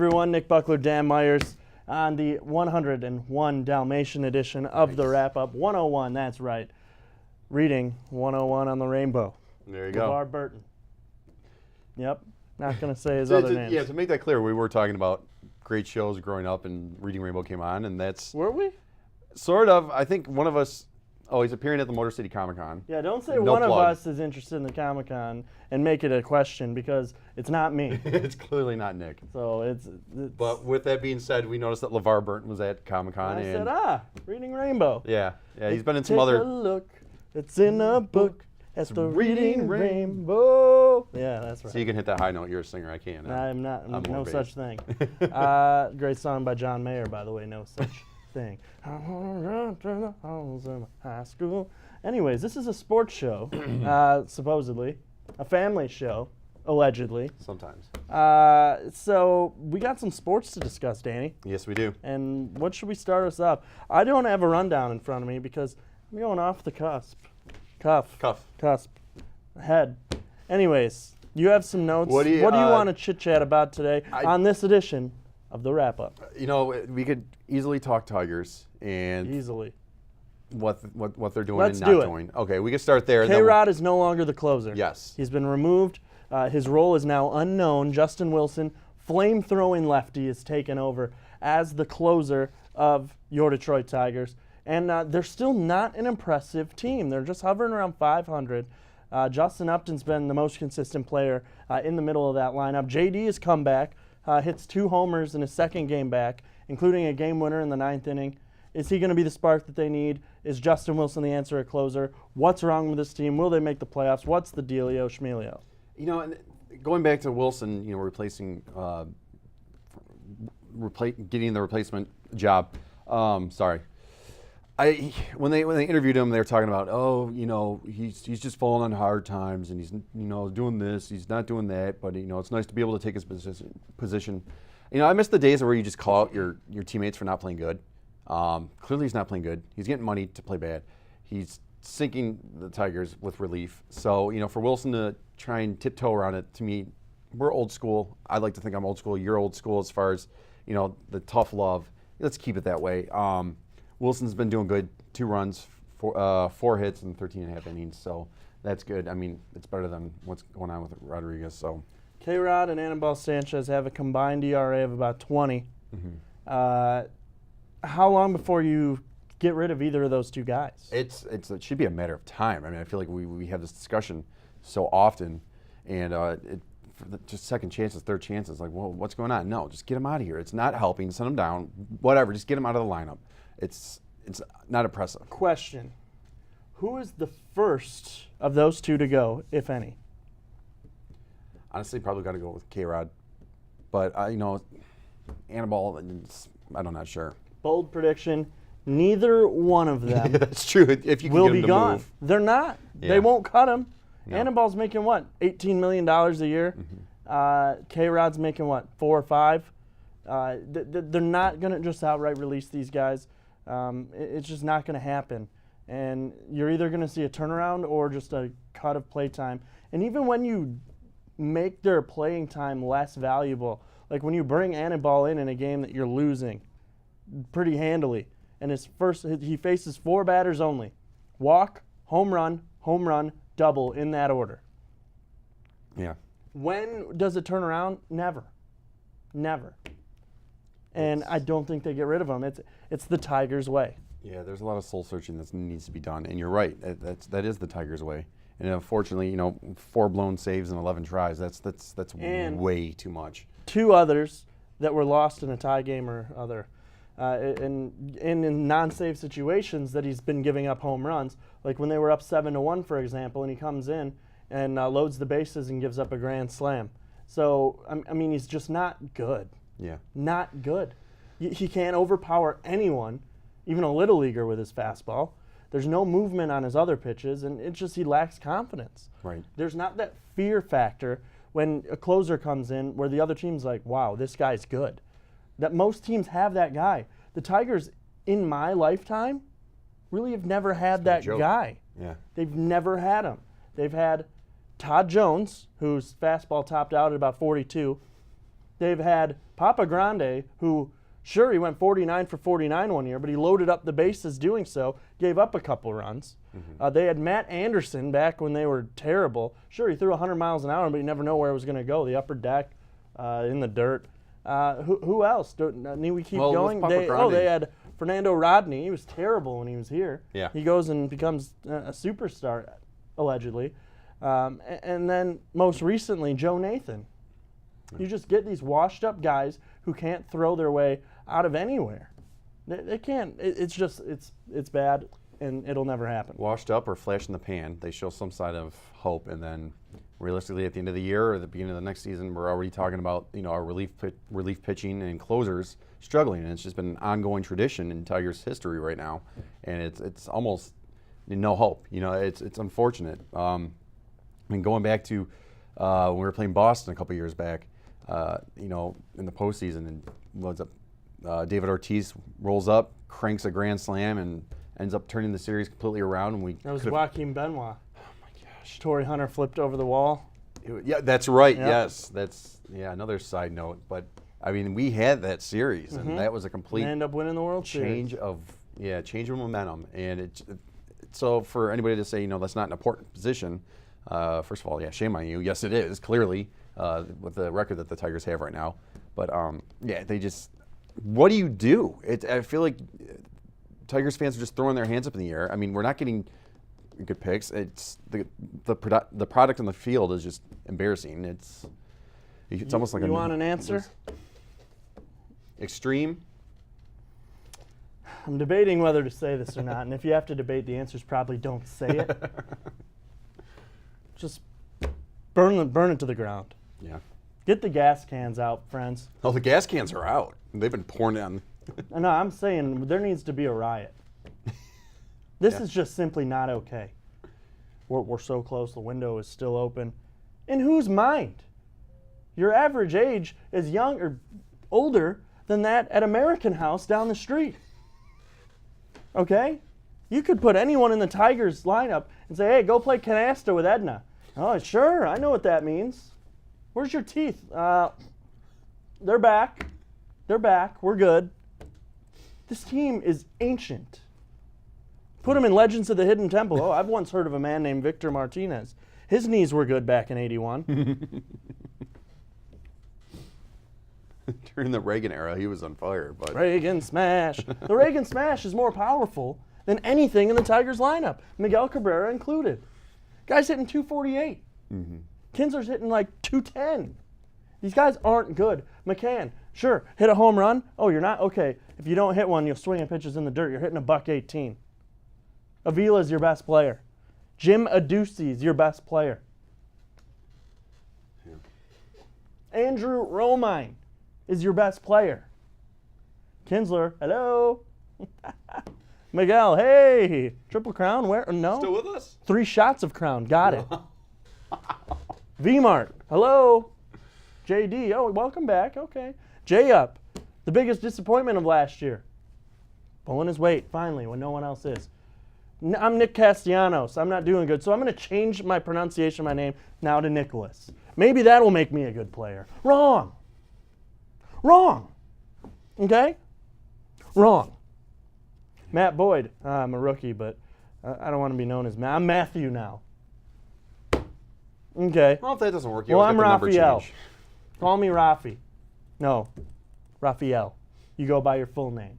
everyone. Nick Buckler, Dan Myers on the 101 Dalmatian edition of the Wrap-Up. 101, that's right. Reading 101 on the Rainbow. There you go. LeVar Burton. Yep. Not going to say his other names. Yeah, to make that clear, we were talking about great shows growing up and Reading Rainbow came on, and that's... Were we? Sort of. I think one of us... Oh, he's appearing at the Motor City Comic Con. Yeah, don't say No one plug. of us is interested in the Comic Con and make it a question because it's not me. It's clearly not Nick. So it's But with that being said, we noticed that LeVar Burton was at Comic Con. I said, Reading Rainbow. Yeah, he's been in some Take other... a look. It's in a book. It's the Reading Rainbow. Yeah, that's right. So you can hit that high note. You're a singer. I can't. I'm not. I'm No more such thing. Great song by John Mayer, by the way. No such thing. I wanna run through the halls of my high school. Anyways, this is a sports show, supposedly, a family show, allegedly. Sometimes. So we got some sports to discuss, Danny. Yes, we do. And what should we start us up? I don't have a rundown in front of me because I'm going off the cusp. Cusp. Head. Anyways, you have some notes. What do you want to chit-chat about today on this edition of the Wrap-Up? You know, we could easily talk Tigers and Easily. what they're doing Let's and not do it. doing. Okay, we can start there. K-Rod is no longer the closer. Yes. He's been removed. His role is now unknown. Justin Wilson, flame-throwing lefty, is taken over as the closer of your Detroit Tigers. And they're still not an impressive team. They're just hovering around 500. Justin Upton's been the most consistent player in the middle of that lineup. JD has come back, hits 2 homers in his second game back, including a game winner in the 9th inning. Is he going to be the spark that they need? Is Justin Wilson the answer at closer? What's wrong with this team? Will they make the playoffs? What's the dealio, Schmelio? You know, and going back to Wilson, replacing, getting the replacement job. Sorry. When they interviewed him, they were talking about, he's just falling on hard times and he's doing this, he's not doing that, but it's nice to be able to take his position. I miss the days where you just call out your teammates for not playing good. Clearly he's not playing good. He's getting money to play bad. He's sinking the Tigers with relief. So for Wilson to try and tiptoe around it, to me, we're old school. I'd like to think I'm old school. You're old school as far as the tough love. Let's keep it that way. Wilson's been doing good. 2 runs, 4 hits in 13 and a half innings, so that's good. I mean, it's better than what's going on with Rodriguez. So, K-Rod and Anibal Sanchez have a combined ERA of about 20. Mm-hmm. How long before you get rid of either of those 2 guys? It should be a matter of time. I mean, I feel like we have this discussion so often, and just second chances, third chances. Like, well, what's going on? No, just get him out of here. It's not helping. Send him down. Whatever. Just get him out of the lineup. It's not impressive. Question: who is the first of those 2 to go, if any? Honestly, probably got to go with K-Rod, but Anibal, I'm not sure. Bold prediction: neither one of them That's true. If you can will get be him to gone. move. They're not. Yeah. They won't cut him. No. Anibal's making what? $18 million a year. Mm-hmm. K-Rod's making what? 4 or 5. They're not going to just outright release these guys. It's just not going to happen. And you're either going to see a turnaround or just a cut of playtime. And even when you make their playing time less valuable, like when you bring Anibal in a game that you're losing pretty handily, and he faces 4 batters only. Walk, home run, double in that order. Yeah. When does it turn around? Never. And I don't think they get rid of him. It's the Tigers' way. Yeah, there's a lot of soul searching that needs to be done, and you're right. That is the Tigers' way. And unfortunately, 4 blown saves and 11 tries. That's way too much. 2 others that were lost in a tie game or other, in non-save situations that he's been giving up home runs, like when they were up 7-1, for example, and he comes in and loads the bases and gives up a grand slam. So I mean, he's just not good. Yeah. Not good. He can't overpower anyone, even a little leaguer with his fastball. There's no movement on his other pitches, and it's just he lacks confidence. Right. There's not that fear factor when a closer comes in where the other team's like, wow, this guy's good. That most teams have that guy. The Tigers, in my lifetime, really have never had that guy. Yeah. They've never had him. They've had Todd Jones, whose fastball topped out at about 42, They've had Papa Grande, who, sure, he went 49 for 49 one year, but he loaded up the bases doing so, gave up a couple runs. They had Matt Anderson back when they were terrible. Sure, he threw 100 miles an hour, but you never know where it was going to go, the upper deck, in the dirt. Who else? We keep Well, going. with Papa Grande. They had Fernando Rodney. He was terrible when he was here. Yeah. He goes and becomes a superstar, allegedly. And then most recently, Joe Nathan. You just get these washed-up guys who can't throw their way out of anywhere. They can't. It's bad, and it'll never happen. Washed up or flash in the pan, they show some side of hope, and then realistically at the end of the year or the beginning of the next season, we're already talking about our relief pitching and closers struggling, and it's just been an ongoing tradition in Tigers history right now, and it's almost no hope. It's unfortunate. Going back to when we were playing Boston a couple years back, in the postseason, and what's up? David Ortiz rolls up, cranks a grand slam, and ends up turning the series completely around. And That was Joaquin Benoit. Oh my gosh! Torrey Hunter flipped over the wall. Yeah, that's right. Yep. Yes, that's another side note. But I mean, we had that series, and that was a complete They end up winning the World change Series. of momentum. And so for anybody to say that's not an important position, first of all, shame on you. Yes, it is clearly with the record that the Tigers have right now. But they just. What do you do? I feel like Tigers fans are just throwing their hands up in the air. I mean, we're not getting good picks. It's the product on the field is just embarrassing. It's almost like you want an answer? Extreme. I'm debating whether to say this or not, and if you have to debate, the answer is probably don't say it. Just burn it to the ground. Yeah. Get the gas cans out, friends. Oh, the gas cans are out. They've been pouring on. No, I'm saying there needs to be a riot. This is just simply not okay. We're so close. The window is still open. In whose mind? Your average age is young or older than that at American House down the street. Okay? You could put anyone in the Tigers lineup and say, hey, go play canasta with Edna. Oh, sure. I know what that means. Where's your teeth? They're back. They're back. We're good. This team is ancient. Put him in Legends of the Hidden Temple. Oh, I've once heard of a man named Victor Martinez. His knees were good back in '81. During the Reagan era, he was on fire. But Reagan smash. The Reagan smash is more powerful than anything in the Tigers lineup, Miguel Cabrera included. Guy's hitting 248. Kinsler's hitting like 210. These guys aren't good. McCann, sure, hit a home run. Oh, you're not? Okay. If you don't hit one, you'll swing at pitches in the dirt. You're hitting $118. Avila's your best player. Jim Adduci's your best player. Yeah. Andrew Romine is your best player. Kinsler, hello. Miguel, hey. Triple Crown, where? No. still with us? 3 shots of Crown, got it. V-Mart, hello. JD, oh, welcome back, okay. J-Up, the biggest disappointment of last year. Pulling his weight, finally, when no one else is. I'm Nick Castellanos. I'm not doing good, so I'm going to change my pronunciation of my name now to Nicholas. Maybe that will make me a good player. Wrong. Okay? Wrong. Matt Boyd, I'm a rookie, but I don't want to be known as Matt. I'm Matthew now. Okay. Well, if that doesn't work, you Well, always I'm get the number Raphael. change. Call me Rafi. No, Raphael. You go by your full name.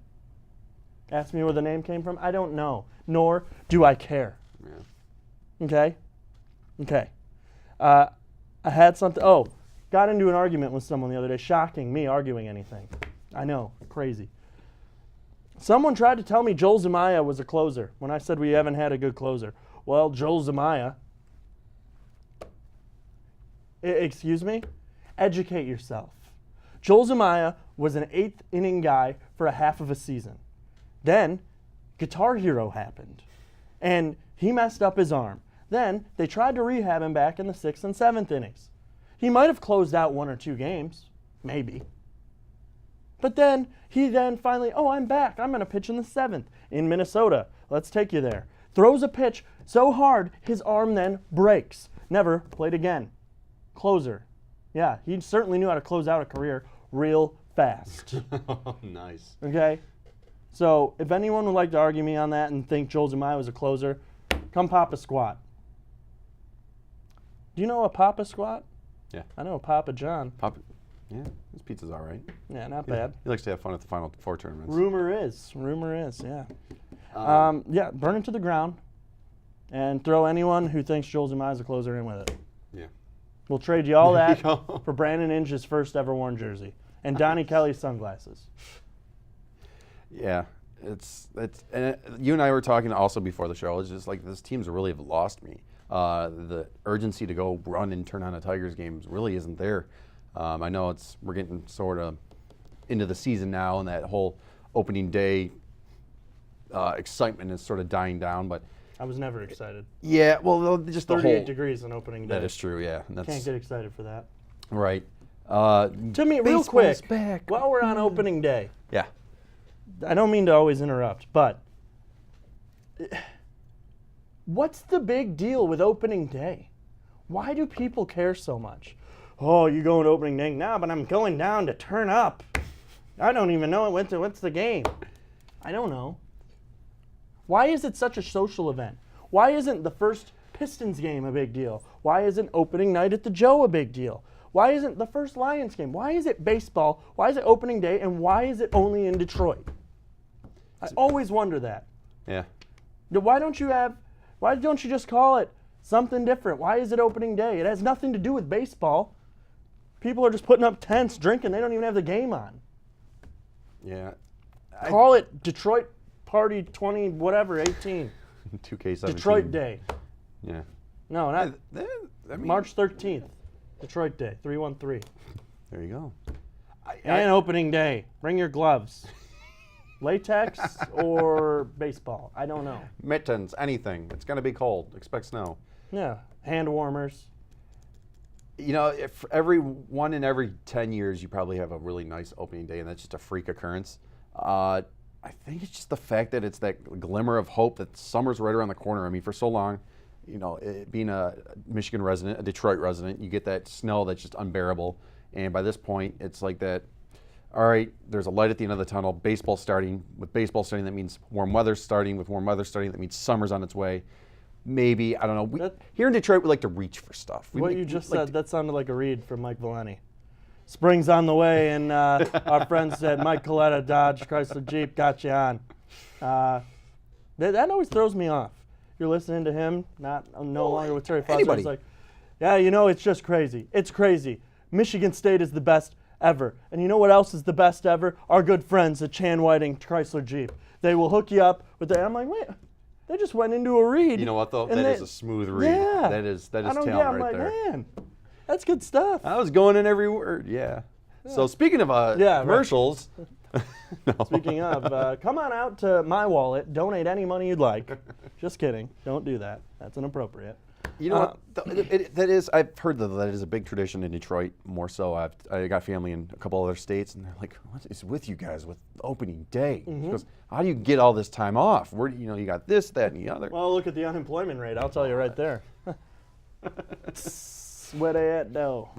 Ask me where the name came from. I don't know, nor do I care. Yeah. Okay. I had something. Oh, got into an argument with someone the other day. Shocking, me arguing anything. I know, crazy. Someone tried to tell me Joel Zumaya was a closer when I said we haven't had a good closer. Well, Joel Zumaya. Excuse me? Educate yourself. Joel Zumaya was an 8th inning guy for a half of a season. Then, Guitar Hero happened, and he messed up his arm. Then, they tried to rehab him back in the 6th and 7th innings. He might have closed out 1 or 2 games, maybe. But then, he finally, I'm back. I'm going to pitch in the 7th in Minnesota. Let's take you there. Throws a pitch so hard, his arm then breaks. Never played again. Closer. Yeah, he certainly knew how to close out a career real fast. Nice. Okay? So if anyone would like to argue me on that and think Joel Zumaya was a closer, come pop a squat. Do you know a Papa squat? Yeah. I know a Papa John. Yeah, his pizza's all right. Yeah, not bad. He likes to have fun at the Final Four tournaments. Rumor is, yeah. Yeah, burn it to the ground and throw anyone who thinks Joel Zumaya is a closer in with it. Yeah. We'll trade you all There you that go. for Brandon Inge's first ever worn jersey and Donnie Kelly's sunglasses. Yeah, and you and I were talking also before the show. It's just like this team's really have lost me. The urgency to go run and turn on a Tigers game really isn't there. I know we're getting sort of into the season now, and that whole opening day excitement is sort of dying down. But I was never excited. yeah, well, just the 38 whole degrees on opening day. that is true. Yeah, and that's Can't get excited for that. right. To me, real Baseball's quick, back. while we're on opening day, Yeah. I don't mean to always interrupt, but what's the big deal with opening day? Why do people care so much? Oh, you going to opening day now, but I'm going down to turn up. I don't even know what's the game. I don't know. Why is it such a social event? Why isn't the first Pistons game a big deal? Why isn't opening night at the Joe a big deal? Why isn't the first Lions game? Why is it baseball? Why is it opening day? And why is it only in Detroit? I always wonder that. Yeah. Why don't you just call it something different? Why is it opening day? It has nothing to do with baseball. People are just putting up tents, drinking. They don't even have the game on. Yeah. Call it Detroit Party 20, whatever, 18. 2K17. Detroit Day. Yeah. No, not I mean, March 13th. Detroit Day, 313. There you go. And opening day. Bring your gloves. Latex or baseball? I don't know. Mittens, anything. It's going to be cold. Expect snow. Yeah. Hand warmers. You know, if every 1 in every 10 years, you probably have a really nice opening day, and that's just a freak occurrence. I think it's just the fact that it's that glimmer of hope that summer's right around the corner. I mean, for so long, you know, being a Michigan resident, a Detroit resident, you get that snow that's just unbearable. And by this point, it's like that, all right, there's a light at the end of the tunnel. Baseball starting. With baseball starting, that means warm weather starting. With warm weather starting, that means summer's on its way. Maybe, I don't know. Here in Detroit, we like to reach for stuff. What you just said, that sounded like a read from Mike Valeni. Spring's on the way, and our friends at Mike Coletta, Dodge, Chrysler, Jeep, got you on. That always throws me off. You're listening to him, no longer with Terry Foster. Anybody. It's like, yeah, you know, it's just crazy. It's crazy. Michigan State is the best ever. And you know what else is the best ever? Our good friends at Chan Whiting, Chrysler, Jeep. They will hook you up with I'm like, wait, they just went into a read. You know what, though? That is a smooth read. Yeah. That is I don't talent get it. I'm right like, there. man, that's good stuff. I was going in every word, yeah. So speaking of Yeah, right. commercials, no. Speaking of, come on out to my wallet. Donate any money you'd like. Just kidding. Don't do that. That's inappropriate. You know what? That is. I've heard that is a big tradition in Detroit. More so, I got family in a couple other states, and they're like, "What is with you guys with opening day?" He goes, "How do you get all this time off? Where you got this, that, and the other?" Well, look at the unemployment rate. I'll tell you right there. Where they at though?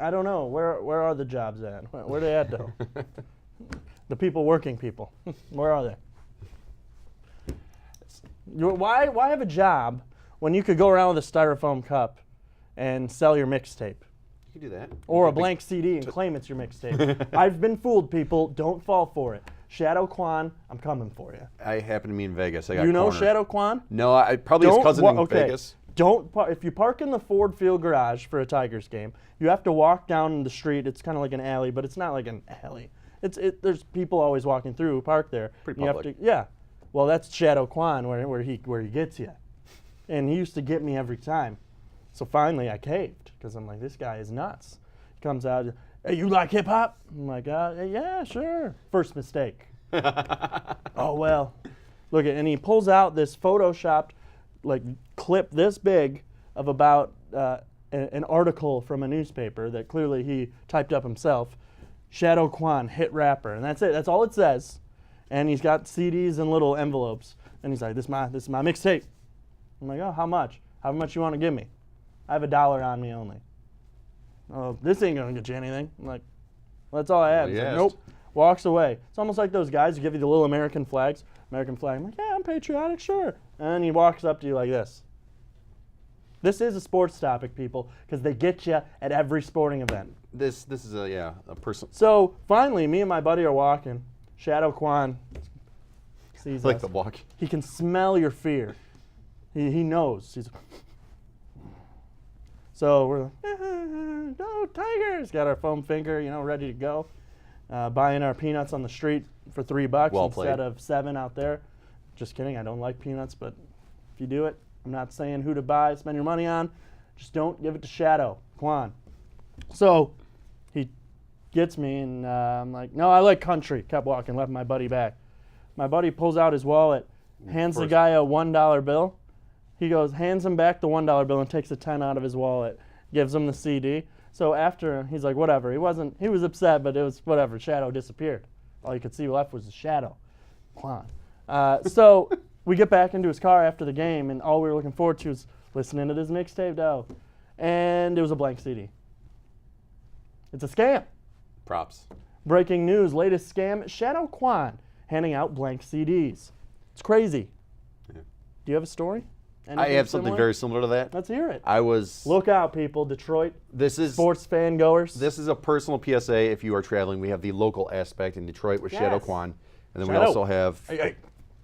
I don't know. Where are the jobs at? Where they at though? The working people. Where are they? Why have a job when you could go around with a styrofoam cup and sell your mixtape? You can do that. Or a blank CD and claim it's your mixtape. I've been fooled, people. Don't fall for it. Shadow Kwan, I'm coming for you. I happen to be in Vegas. I got You know cornered. Shadow Kwan? No, I probably his cousin in Vegas. If you park in the Ford Field garage for a Tigers game, you have to walk down the street. It's kind of like an alley, but it's not like an alley. There's people always walking through who park there. Pretty You have public. yeah. Well, that's Shadow Kwan where he gets you. And he used to get me every time. So finally I caved because I'm like, this guy is nuts. He comes out, hey, you like hip hop? I'm like, yeah, sure. First mistake. Oh, well. Look, and he pulls out this photoshopped like clip this big of about an article from a newspaper that clearly he typed up himself. Shadow Kwan, hit rapper. And that's it. That's all it says. And he's got CDs and little envelopes. And he's like, this is my mixtape. I'm like, oh, how much? How much you want to give me? I have $1 on me only. oh, this ain't going to get you anything. I'm like, well, that's all I have. He's like, yes. nope. Walks away. It's almost like those guys who give you the little American flags. American flag. I'm like, yeah, I'm patriotic, sure. And then he walks up to you like this. This is a sports topic, people, because they get you at every sporting event. This is a personal. So finally, me and my buddy are walking. Shadow Kwan sees Like us. the walk. He can smell your fear. He knows. So we're like, go Tigers! Got our foam finger, ready to go. Buying our peanuts on the street for $3 Well instead played. of $7 out there. Just kidding. I don't like peanuts, but if you do it, I'm not saying who to buy, spend your money on. Just don't give it to Shadow Kwan. So he gets me, and I'm like, no, I like country. Kept walking, left my buddy back. My buddy pulls out his wallet, hands the guy a $1 bill. He goes, hands him back the $1 bill and takes a 10 out of his wallet, gives him the CD. So after, he's like, whatever. He was upset, but it was whatever. Shadow disappeared. All you could see left was the shadow. Kwan. So we get back into his car after the game, and all we were looking forward to was listening to this mixtape, though. And it was a blank CD. It's a scam. Props. Breaking news, latest scam, Shadow Kwan handing out blank CDs. It's crazy. Yeah. Do you have a story? I Anything have something similar? very similar to that. Let's hear it. I was. Look out, people. Detroit This is sports fan goers. This is a personal PSA. If you are traveling, we have the local aspect in Detroit with Shadow Yes. Kwan, and then we Shadow. also have. Hey.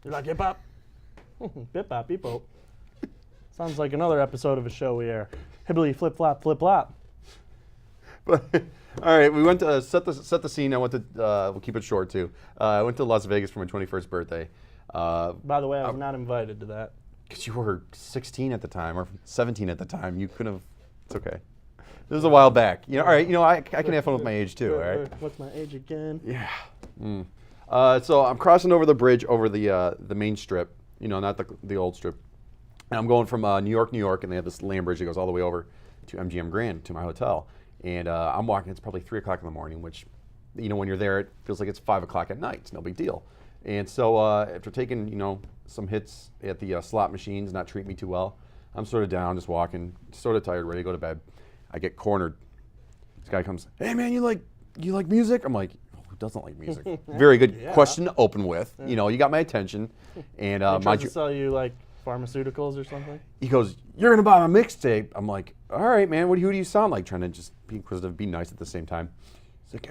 You like hip hop? Bip bop, beep bop. Sounds like another episode of a show we air. Hibbly flip flop, flip flop. But all right, we went to set the scene. I went to. We'll keep it short too. I went to Las Vegas for my 21st birthday. By the way, I was not invited to that. Because you were 16 at the time, or 17 at the time. You could have. It's okay. This was a while back. All right. I can have fun with my age too. All right. What's my age again? Yeah. So I'm crossing over the bridge over the main strip. Not the old strip. And I'm going from New York, and they have this land bridge that goes all the way over to MGM Grand to my hotel. And I'm walking. It's probably 3 o'clock in the morning, which, when you're there, it feels like it's 5 o'clock at night. It's no big deal. And so after taking, some hits at the slot machines, not treating me too well, I'm sort of down, just walking, sort of tired, ready to go to bed. I get cornered. This guy comes, hey man, you like music? I'm like, who doesn't like music? Very good question to open with. You got my attention. And He tries to sell you like pharmaceuticals or something. he goes, you're gonna buy my mixtape. I'm like, all right, man. Who do you sound like? Trying to just be inquisitive, be nice at the same time. He's like,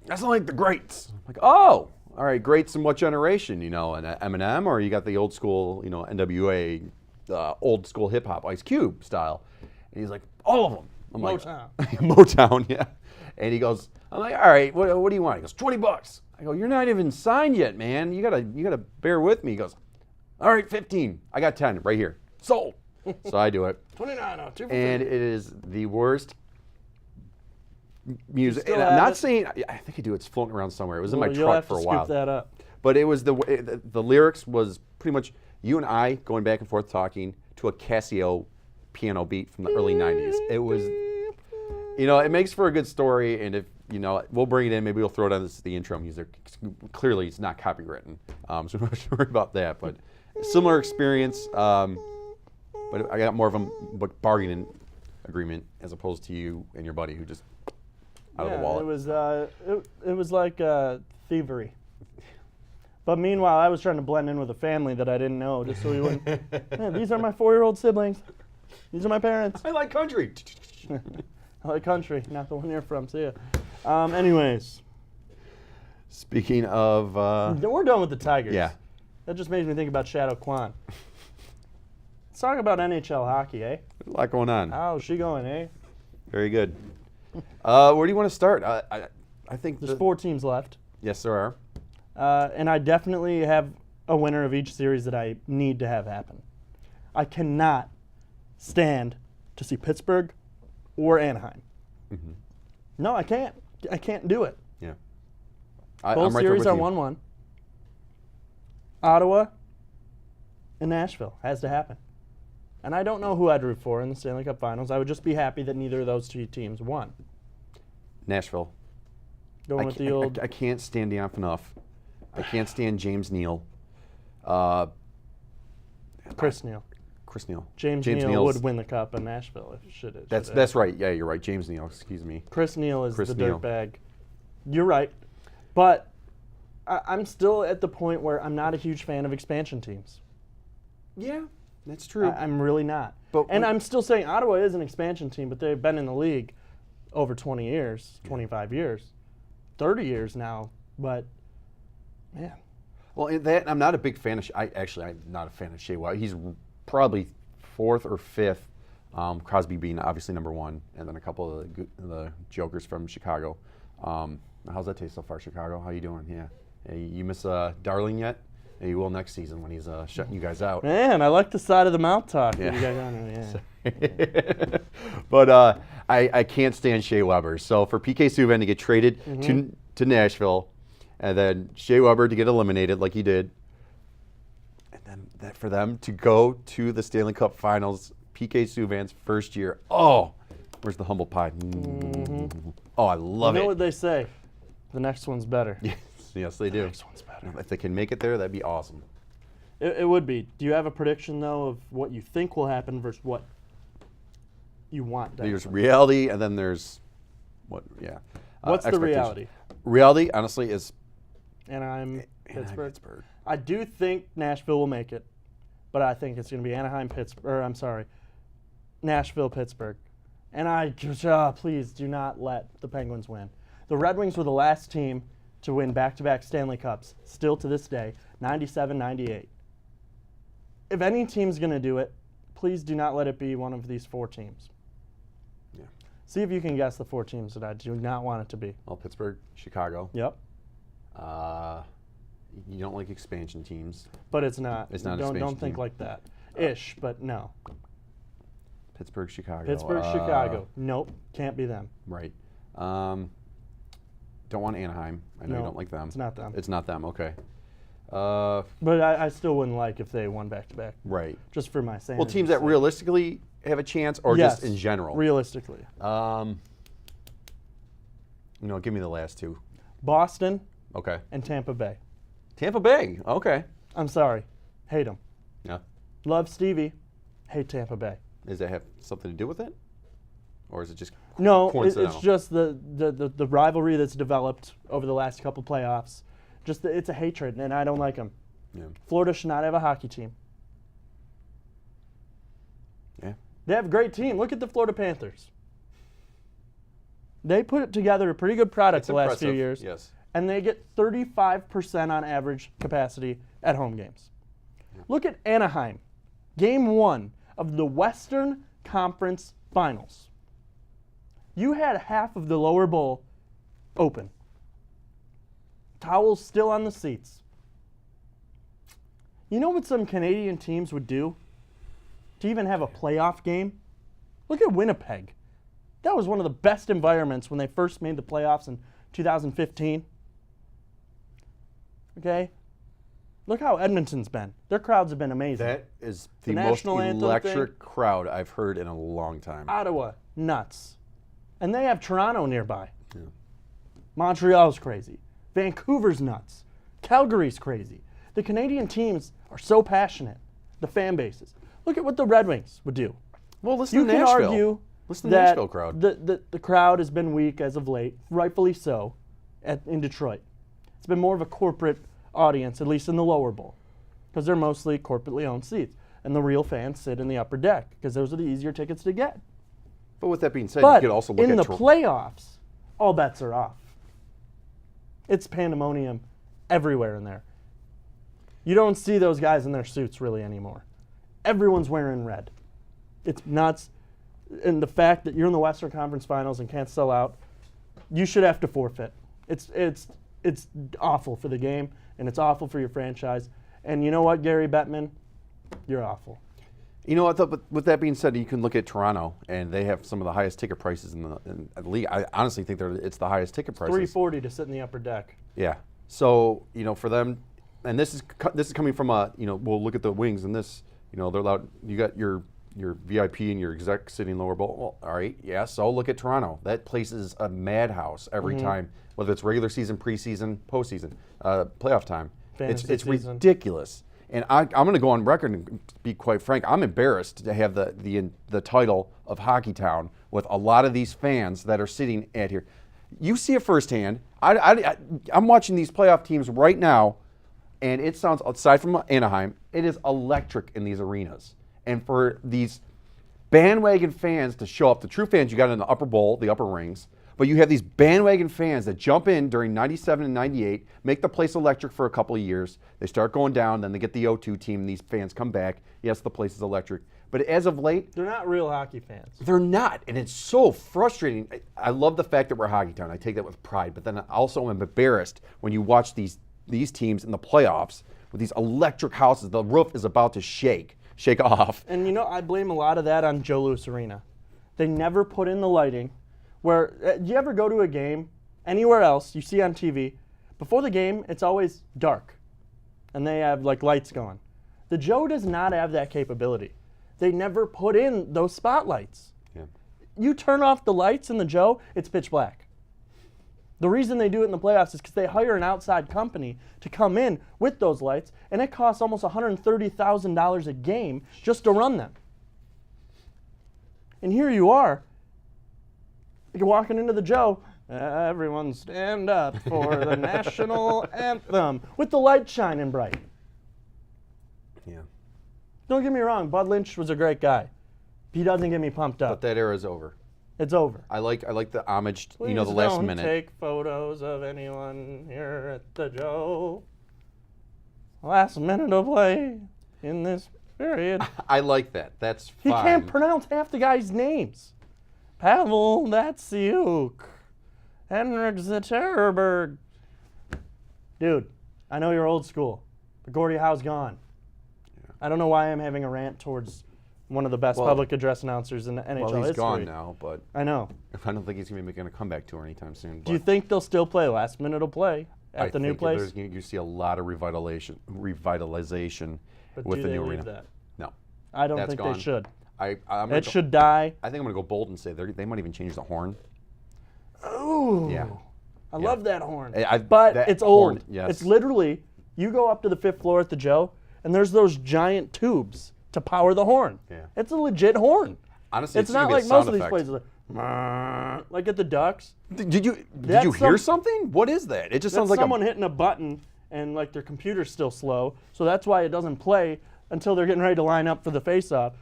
I sound like the Greats. I'm like, oh, all right, Greats in what generation? And Eminem, or you got the old school, NWA, old school hip hop, Ice Cube style. And he's like, all of them. I'm Motown. like, Motown, yeah. And he goes, I'm like, all right, what do you want? He goes, $20. I go, you're not even signed yet, man. You gotta bear with me. He goes, all right, 15. I got 10 right here. Sold. So I do it. 29, 2 for And free. it is the worst music. still And I'm have not it? saying, I think I do. It's floating around somewhere. It was in my Well, you'll truck have for to a scoop while. that up. But it was the lyrics was pretty much you and I going back and forth talking to a Casio piano beat from the early 90s. It was, it makes for a good story. And if, we'll bring it in, maybe we'll throw it on the intro music. Clearly, it's not copywritten. So I'm not sure about that. But similar experience. But I got more of a bargaining agreement as opposed to you and your buddy who just out of the wallet. It was like thievery. But meanwhile, I was trying to blend in with a family that I didn't know, just so we wouldn't. Man, these are my 4-year-old siblings. These are my parents. I like country. I like country, not the one you're from. See ya. Anyways, Speaking of, we're done with the Tigers. yeah, That just makes me think about Shadow Kwan. Let's talk about NHL hockey, eh? there's a lot going on. How's she going, eh? Very good. Where do you want to start? I think There's 4 teams left. Yes, there are. And I definitely have a winner of each series that I need to have happen. I cannot stand to see Pittsburgh or Anaheim. Mm-hmm. No, I can't. I can't do it. Yeah. Both I'm right there series with are you. 1-1. Ottawa and Nashville has to happen. And I don't know who I'd root for in the Stanley Cup Finals. I would just be happy that neither of those 2 teams won. Nashville. Going with the old. I can't stand Dion enough. I can't stand James Neal. Chris Neal. Chris Neal. James Neal Neal's- would win the cup in Nashville if it should. That's right. Yeah, you're right. James Neal. Excuse me. Chris Neal is Chris the Neal. dirtbag. You're right, but I'm still at the point where I'm not a huge fan of expansion teams. Yeah, that's true. I'm really not. But And we- I'm still saying Ottawa is an expansion team, but they've been in the league over 20 years, 25 years, 30 years now. But man, Well, in that I'm not a big fan of. I'm not a fan of Shea Weber. He's probably fourth or fifth. Crosby being obviously number one, and then a couple of the jokers from Chicago. How's that taste so far, Chicago? How you doing? Yeah. Hey, you miss Darling yet? Yeah, you will next season when he's shutting you guys out. man, I like the side of the mouth talk. Yeah. That you guys on, yeah. But I can't stand Shea Weber. So for PK Subban to get traded to Nashville, and then Shea Weber to get eliminated like he did, and then for them to go to the Stanley Cup Finals, PK Subban's first year. Oh, where's the humble pie? Oh, I love You know it. what they say? The next one's better. Yes, they do. Next one's better. If they can make it there, that'd be awesome. It would be. Do you have a prediction though of what you think will happen versus what you want? to There's happen? reality, and then there's what? Yeah. What's the expectation. reality? Reality, honestly, is Anaheim, Anaheim, Pittsburgh. I do think Nashville will make it, but I think it's going to be Anaheim, Pittsburgh. Or I'm sorry, Nashville, Pittsburgh. And please do not let the Penguins win. The Red Wings were the last team to win back-to-back Stanley Cups, still to this day, 97, 98. If any team's going to do it, please do not let it be one of these four teams. Yeah. See if you can guess the four teams that I do not want it to be. Well, Pittsburgh, Chicago. Yep, You don't like expansion teams. but it's not. It's not an Don't expansion think team. like that. Ish, but no. Pittsburgh, Chicago. Pittsburgh, Chicago. Nope, can't be them. Right. Don't want Anaheim. I know No, you don't like them. it's not them. It's not them. Okay. But I still wouldn't like if they won back-to-back, Right. just for my sanity. Well, teams that realistically have a chance, or Yes, just in general. realistically. Give me the last two. Boston Okay. and Tampa Bay. Tampa Bay. Okay. I'm sorry, hate them. Yeah. Love Stevie, hate Tampa Bay. Does that have something to do with it, or is it just No, coincidental? it's just the rivalry that's developed over the last couple playoffs. It's a hatred, and I don't like them. Yeah. Florida should not have a hockey team. Yeah. They have a great team. Look at the Florida Panthers. They put together a pretty good product It's the last few impressive, years. yes. And they get 35% on average capacity at home games. Look at Anaheim. Game 1 of the Western Conference Finals. You had half of the lower bowl open. Towels still on the seats. You know what some Canadian teams would do to even have a playoff game? Look at Winnipeg. That was one of the best environments when they first made the playoffs in 2015. Okay? Look how Edmonton's been. Their crowds have been amazing. That is the The most national anthem electric crowd I've heard in a long time. Ottawa, nuts. And they have Toronto nearby. Montreal's crazy. Vancouver's nuts. Calgary's crazy. The Canadian teams are so passionate, the fan bases. Look at what the Red Wings would do. Well, listen You to can Nashville. argue Listen to the that Nashville crowd. the crowd has been weak as of late, rightfully so, in Detroit. It's been more of a corporate audience, at least in the lower bowl, because they're mostly corporately owned seats. And the real fans sit in the upper deck, because those are the easier tickets to get. But with that being said, But you could also look in at the Toronto. playoffs, all bets are off. It's pandemonium everywhere in there. You don't see those guys in their suits really anymore. Everyone's wearing red. It's nuts. And the fact that you're in the Western Conference Finals and can't sell out, you should have to forfeit. It's awful for the game, and it's awful for your franchise. And you know what, Gary Bettman? You're awful. You know what? Though, but with that being said, you can look at Toronto, and they have some of the highest ticket prices in the league. I honestly think it's the highest ticket prices. $340 to sit in the upper deck. Yeah. So for them, and this is coming from we'll look at the Wings and this. They're allowed. You got your VIP and your exec sitting lower bowl. Well, all right, yeah. So look at Toronto. That place is a madhouse every time, whether it's regular season, preseason, postseason, playoff time. Fantasy It's season. ridiculous. And I'm going to go on record and be quite frank. I'm embarrassed to have the title of Hockey Town with a lot of these fans that are sitting at here. You see it firsthand. I'm watching these playoff teams right now, and it sounds, aside from Anaheim, it is electric in these arenas. And for these bandwagon fans to show up, the true fans you got in the upper bowl, the upper rings, but you have these bandwagon fans that jump in during 97 and 98, make the place electric for a couple of years. They start going down, then they get the O2 team, and these fans come back. Yes, the place is electric. But as of late, They're not real hockey fans. they're not, and it's so frustrating. I love the fact that we're Hockey Town. I take that with pride, but then I also am embarrassed when you watch these teams in the playoffs with these electric houses. The roof is about to shake off. And I blame a lot of that on Joe Louis Arena. They never put in the lighting. Where do you ever go to a game anywhere else you see on TV? Before the game, it's always dark, and they have like lights going. The Joe does not have that capability. They never put in those spotlights. Yeah. You turn off the lights in the Joe, it's pitch black. The reason they do it in the playoffs is because they hire an outside company to come in with those lights, and it costs almost $130,000 a game just to run them. And here you are. You're walking into the Joe, everyone stand up for the national anthem, with the light shining bright. Yeah. Don't get me wrong, Bud Lynch was a great guy. He doesn't get me pumped But up. that era is over. It's over. I like the homage, the Please last don't minute. take photos of anyone here at the Joe. Last minute of play in this period. I like that. That's He fine. can't pronounce half the guys' names. Pavel Datsyuk. Henrik Zetterberg. Dude, I know you're old school, but Gordie Howe's gone. Yeah. I don't know why I'm having a rant towards one of the best Well- public address announcers in the NHL Well, he's history. gone now, but I know. I don't think he's going to be making a comeback tour anytime soon. Do you but think they'll still play last minute of play at the new think place? You see a lot of revitalization But with do the they new leave arena. that? No, I don't That's think gone. they should. I'm gonna It go, should die. I think I'm going to go bold and say they might even change the horn. Ooh. Yeah. I Yeah. love that horn. That But it's horn, old. yes. It's literally, you go up to the 5th floor at the Joe, and there's those giant tubes to power the horn. Yeah. It's a legit horn. Honestly, It's gonna not be a like most sound of these effect. places. Like at the Ducks. Did you That's hear something? What is that? It just sounds That's like someone hitting a button and like their computer's still slow, so that's why it doesn't play until they're getting ready to line up for the face-off.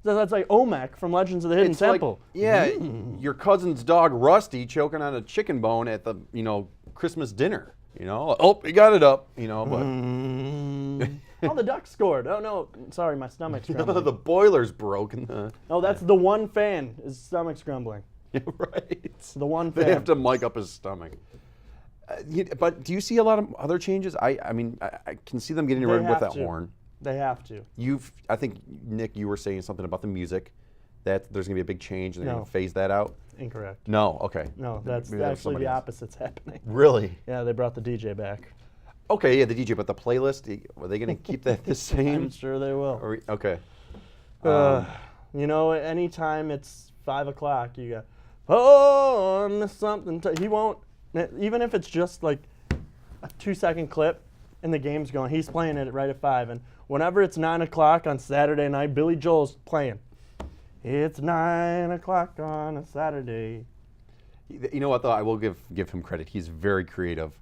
So that's like Olmec from Legends of the Hidden It's like, Temple. yeah, your cousin's dog Rusty choking on a chicken bone at the Christmas dinner. Oh, he got it up. But Oh, the Ducks scored. Oh no, sorry, my stomach's grumbling. the boiler's broken. Oh, that's the one fan. His stomach's grumbling. Yeah, right. The one They have fan. to mic up his stomach. But do you see a lot of other changes? I mean, I can see them getting rid with have that to. horn. They have to. I think, Nick, you were saying something about the music, that there's going to be a big change and they're No. going to phase that out. Incorrect. No, okay. No, that's Maybe that was actually somebody the else. opposite's happening. Really? Yeah, they brought the DJ back. Okay, yeah, the DJ, but the playlist, are they going to keep that the I'm same? sure they will. Okay. Anytime it's 5 o'clock, you go, oh, I missed something. He won't, even if it's just like a 2-second clip and the game's going, he's playing it right at 5. And whenever it's 9 o'clock on Saturday night, Billy Joel's playing. It's 9 o'clock on a Saturday. You know what, though? I will give him credit. He's very creative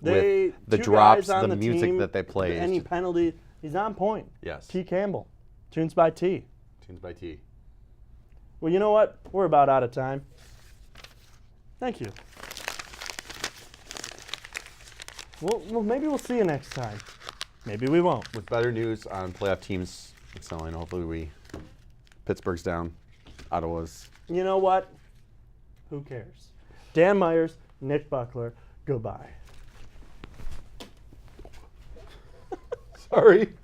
They, with the two drops, guys on the music team, that they play. It's Any just- penalty, he's on point. Yes. T. Campbell, Tunes by T. Tunes by T. Well, you know what? We're about out of time. Thank you. Well, maybe we'll see you next time. Maybe we won't. With better news on playoff teams, it's not. Hopefully Pittsburgh's down. Ottawa's. You know what? Who cares? Dan Myers, Nick Buckler, goodbye. Sorry.